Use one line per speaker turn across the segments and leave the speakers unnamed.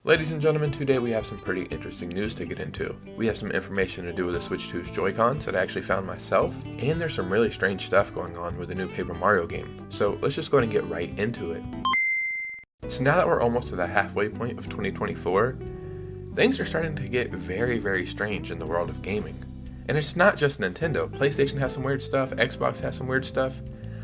Ladies and gentlemen, today we have some pretty interesting news to get into. We have some information to do with the Switch 2's Joycons that I actually found myself, and there's some really strange stuff going on with the new Paper Mario game. So let's just go ahead and get right into it. So now that we're almost to the halfway point of 2024, things are starting to get very strange in the world of gaming. And it's not just Nintendo. PlayStation has some weird stuff, Xbox has some weird stuff,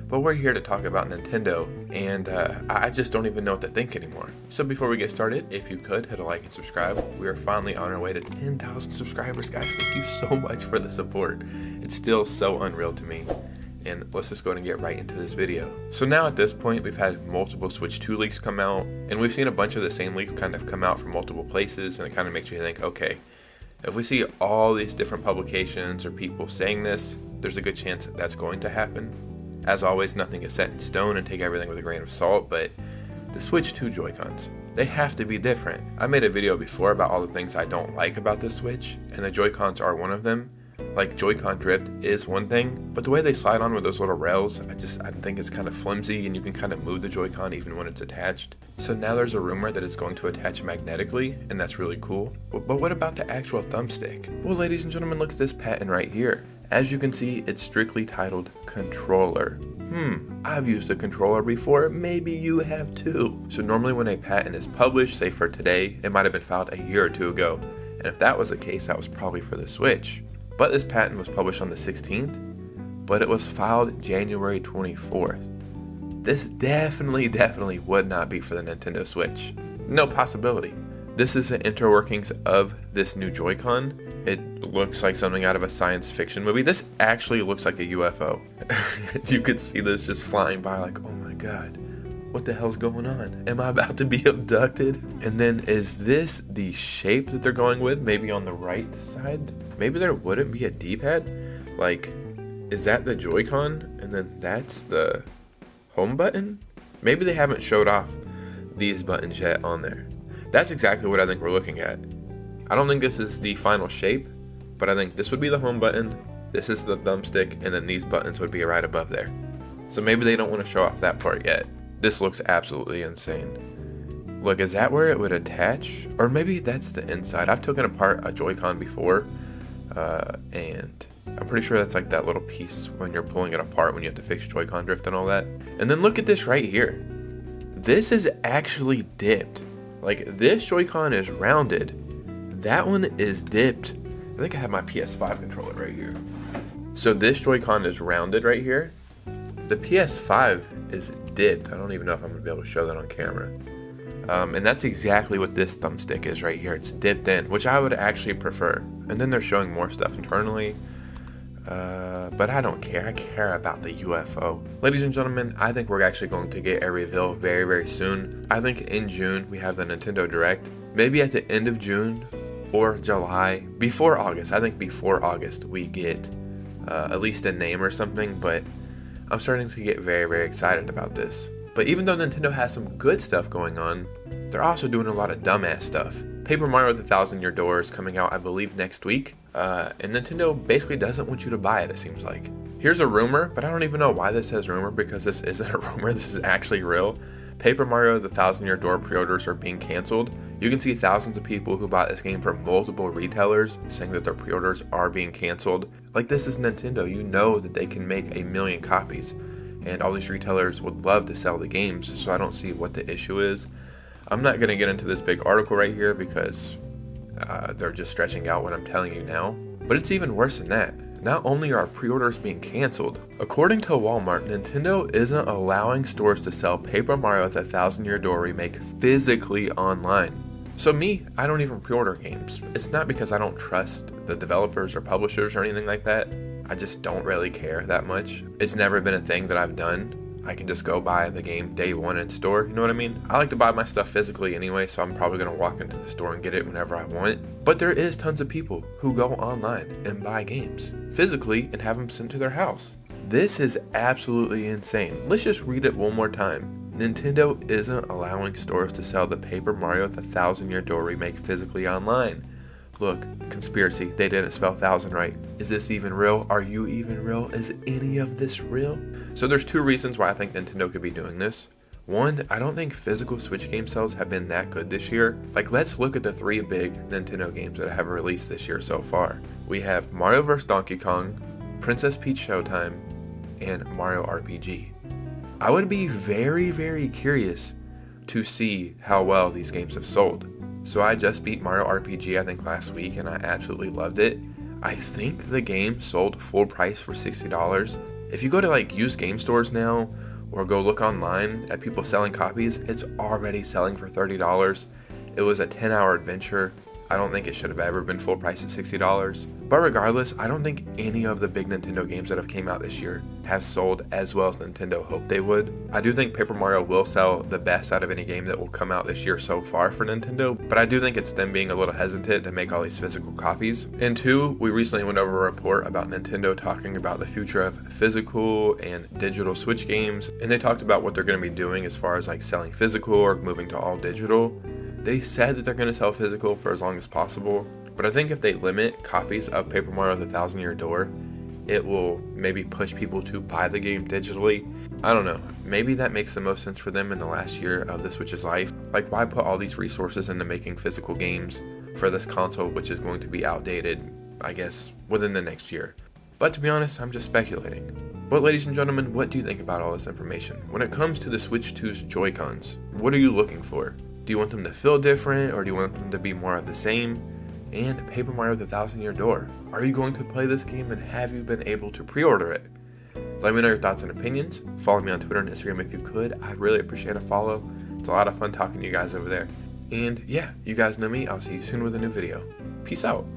but we're here to talk about Nintendo, and I just don't even know what to think anymore. So before we get started, if you could, hit a like and subscribe. We are finally on our way to 10,000 subscribers, guys. Thank you so much for the support. It's still so unreal to me. And let's just go ahead and get right into this video. So now at this point, we've had multiple Switch 2 leaks come out, and we've seen a bunch of the same leaks kind of come out from multiple places, and it kind of makes you think, okay, if we see all these different publications or people saying this, there's a good chance that that's going to happen. As always, nothing is set in stone and take everything with a grain of salt, but the Switch 2 Joy-Cons, they have to be different. I made a video before about all the things I don't like about this Switch, and the Joy-Cons are one of them. Like, Joy-Con drift is one thing, but the way they slide on with those little rails, I think it's kind of flimsy, and you can kind of move the Joy-Con even when it's attached. So now there's a rumor that it's going to attach magnetically, and that's really cool. But what about the actual thumbstick? Well, ladies and gentlemen, look at this patent right here. As you can see, it's strictly titled controller. I've used a controller before, maybe you have too. So normally when a patent is published, say for today, it might have been filed a year or two ago. And if that was the case, that was probably for the Switch. But this patent was published on the 16th, but it was filed January 24th. This definitely would not be for the Nintendo Switch. No possibility. This is the interworkings of this new Joy-Con. It looks like something out of a science fiction movie. This actually looks like a UFO. You could see this just flying by like, oh my god, what the hell's going on? Am I about to be abducted? And then is this the shape that they're going with? Maybe on the right side? Maybe there wouldn't be a D-pad? Like, is that the Joy-Con? And then that's the home button? Maybe they haven't showed off these buttons yet on there. That's exactly what I think we're looking at. I don't think this is the final shape, but I think this would be the home button, this is the thumbstick, and then these buttons would be right above there. So maybe they don't want to show off that part yet. This looks absolutely insane. Look, is that where it would attach? Or maybe that's the inside. I've taken apart a Joy-Con before, and I'm pretty sure that's like that little piece when you're pulling it apart when you have to fix Joy-Con drift and all that. And then look at this right here. This is actually dipped. Like, this Joy-Con is rounded. That one is dipped. I think I have my PS5 controller right here. So this Joy-Con is rounded right here. The PS5 is dipped. I don't even know if I'm going to be able to show that on camera. And that's exactly what this thumbstick is right here. It's dipped in, which I would actually prefer. And then they're showing more stuff internally. But I don't care. I care about the UFO. Ladies and gentlemen, I think we're actually going to get a reveal very soon. I think in June we have the Nintendo Direct. Maybe at the end of June or July. Before August. I think before August we get at least a name or something. But I'm starting to get very excited about this. But even though Nintendo has some good stuff going on, they're also doing a lot of dumbass stuff. Paper Mario the 1,000-Year Door is coming out, I believe, next week. And Nintendo basically doesn't want you to buy it, it seems like. Here's a rumor, but I don't even know why this says rumor, because this isn't a rumor, this is actually real. Paper Mario the 1,000-Year Door pre-orders are being canceled. You can see thousands of people who bought this game from multiple retailers saying that their pre-orders are being canceled. Like, this is Nintendo, you know that they can make 1 million copies. And all these retailers would love to sell the games, so I don't see what the issue is. I'm not going to get into this big article right here because they're just stretching out what I'm telling you now. But it's even worse than that. Not only are pre-orders being canceled, according to Walmart, Nintendo isn't allowing stores to sell Paper Mario the 1,000-Year Door remake physically online. So me, I don't even pre-order games. It's not because I don't trust the developers or publishers or anything like that. I just don't really care that much. It's never been a thing that I've done. I can just go buy the game day one in store, you know what I mean? I like to buy my stuff physically anyway, so I'm probably going to walk into the store and get it whenever I want. But there is tons of people who go online and buy games physically and have them sent to their house. This is absolutely insane. Let's just read it one more time. Nintendo isn't allowing stores to sell the Paper Mario the 1,000-Year Door remake physically online. Look, conspiracy, they didn't spell 1,000 right. Is this even real? Are you even real? Is any of this real? So there's two reasons why I think Nintendo could be doing this. One, I don't think physical Switch game sales have been that good this year. Like, let's look at the 3 big Nintendo games that have released this year so far. We have Mario vs. Donkey Kong, Princess Peach Showtime, and Mario RPG. I would be very, very curious to see how well these games have sold. So I just beat Mario RPG, I think, last week, and I absolutely loved it. I think the game sold full price for $60. If you go to like used game stores now, or go look online at people selling copies, it's already selling for $30. It was a 10-hour adventure. I don't think it should have ever been full price of $60. But regardless, I don't think any of the big Nintendo games that have came out this year have sold as well as Nintendo hoped they would. I do think Paper Mario will sell the best out of any game that will come out this year so far for Nintendo, but I do think it's them being a little hesitant to make all these physical copies. And 2, we recently went over a report about Nintendo talking about the future of physical and digital Switch games, and they talked about what they're going to be doing as far as like selling physical or moving to all digital. They said that they're going to sell physical for as long as possible, but I think if they limit copies of Paper Mario the Thousand Year Door, it will maybe push people to buy the game digitally. I don't know, maybe that makes the most sense for them in the last year of the Switch's life. Like, why put all these resources into making physical games for this console, which is going to be outdated, I guess, within the next year? But to be honest, I'm just speculating. But ladies and gentlemen, what do you think about all this information? When it comes to the Switch 2's Joy-Cons, what are you looking for? Do you want them to feel different, or do you want them to be more of the same? And Paper Mario the Thousand Year Door, are you going to play this game, and have you been able to pre-order it? Let me know your thoughts and opinions. Follow me on Twitter and Instagram if you could. I'd really appreciate a follow. It's a lot of fun talking to you guys over there. And yeah, you guys know me. I'll see you soon with a new video. Peace out.